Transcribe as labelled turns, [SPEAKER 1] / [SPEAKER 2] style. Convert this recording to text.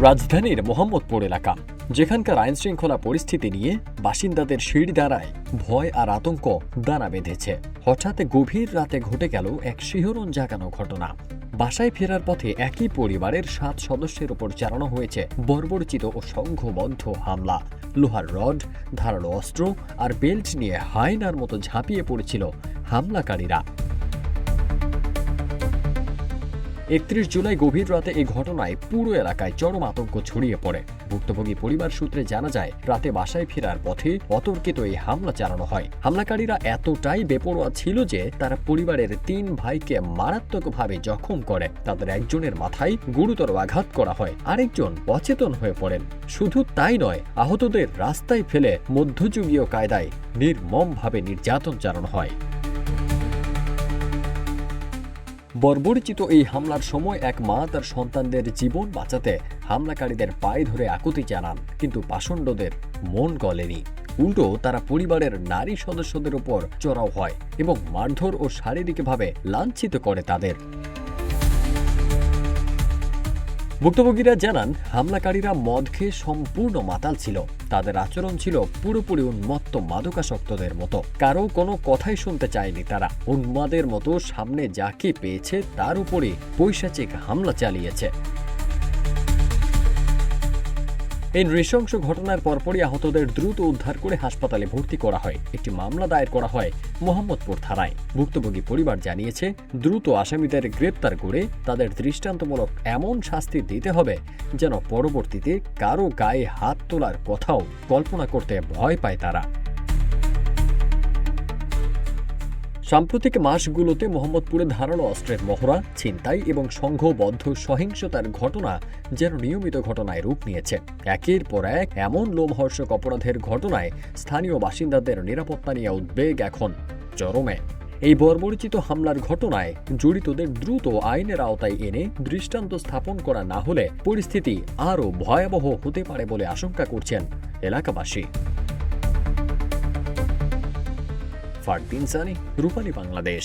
[SPEAKER 1] রাজধানীর মোহাম্মদপুর এলাকা, যেখানকার আইনশৃঙ্খলা পরিস্থিতি নিয়ে বাসিন্দাদের শিরদাঁড়ায় ভয় আর আতঙ্ক দানা বেঁধেছে। হঠাৎ গভীর রাতে ঘটে গেল এক শিহরণ জাগানো ঘটনা। বাসায় ফেরার পথে একই পরিবারের 7 সদস্যের উপর চালানো হয়েছে বর্বরচিত ও সংঘবদ্ধ হামলা। লোহার রড, ধারালো অস্ত্র আর বেল্ট নিয়ে হায়নার মতো ঝাঁপিয়ে পড়েছিল হামলাকারীরা। 31 জুলাই গভীর রাতে এই ঘটনায় পুরো এলাকায় চরম আতঙ্ক ছড়িয়ে পড়ে। ভুক্তভোগী পরিবার সূত্রে জানা যায়, রাতে বাসায় ফেরার পথে অতর্কিত এই হামলা চালানো হয়। হামলাকারীরা এতটাই বেপরোয়া ছিল যে তারা পরিবারের 3 ভাইকে মারাত্মকভাবে জখম করে। তাদের একজনের মাথায় গুরুতর আঘাত করা হয়, আরেকজন অচেতন হয়ে পড়েন। শুধু তাই নয়, আহতদের রাস্তায় ফেলে মধ্যযুগীয় কায়দায় নির্মমভাবে নির্যাতন চালানো হয়। বর্বরচিত এই হামলার সময় এক মা তার সন্তানদের জীবন বাঁচাতে হামলাকারীদের পায়ে ধরে আকুতি জানান, কিন্তু পাষণ্ডদের মন গলেনি। উল্টো তারা পরিবারের নারী সদস্যদের উপর চড়াও হয় এবং মারধর ও শারীরিকভাবে লাঞ্ছিত করে তাদের। ভুক্তভোগীরা জানান, হামলাকারীরা মদ খেয়ে সম্পূর্ণ মাতাল ছিল। তাদের আচরণ ছিল পুরোপুরি উন্মত্ত মাদকাসক্তদের মতো। কারো কোনো কথাই শুনতে চায়নি তারা। উন্মাদের মতো সামনে যাকে পেয়েছে তার উপরে পৈশাচিক হামলা চালিয়েছে। এই নৃশংস ঘটনার পরপরই আহতদের দ্রুত উদ্ধার করে হাসপাতালে ভর্তি করা হয়। একটি মামলা দায়ের করা হয় মোহাম্মদপুর থানায়। ভুক্তভোগী পরিবার জানিয়েছে, দ্রুত আসামিদের গ্রেপ্তার করে তাদের দৃষ্টান্তমূলক এমন শাস্তি দিতে হবে যেন পরবর্তীতে কারো গায়ে হাত তোলার কথাও কল্পনা করতে ভয় পায় তারা। সাম্প্রতিক মাসগুলোতে মোহাম্মদপুরে ধারালো অস্ত্রের মহড়া, ছিনতাই এবং সংঘবদ্ধ সহিংসতার ঘটনা যেন নিয়মিত ঘটনায় রূপ নিয়েছে। একের পর এক এমন লোমহর্ষক অপরাধের ঘটনায় স্থানীয় বাসিন্দাদের নিরাপত্তা নিয়ে উদ্বেগ এখন চরমে। এই বর্বরচিত হামলার ঘটনায় জড়িতদের দ্রুত আইনের আওতায় এনে দৃষ্টান্ত স্থাপন করা না হলে পরিস্থিতি আরও ভয়াবহ হতে পারে বলে আশঙ্কা করছেন এলাকাবাসী। ফারদিন সানি, রূপালী বাংলাদেশ।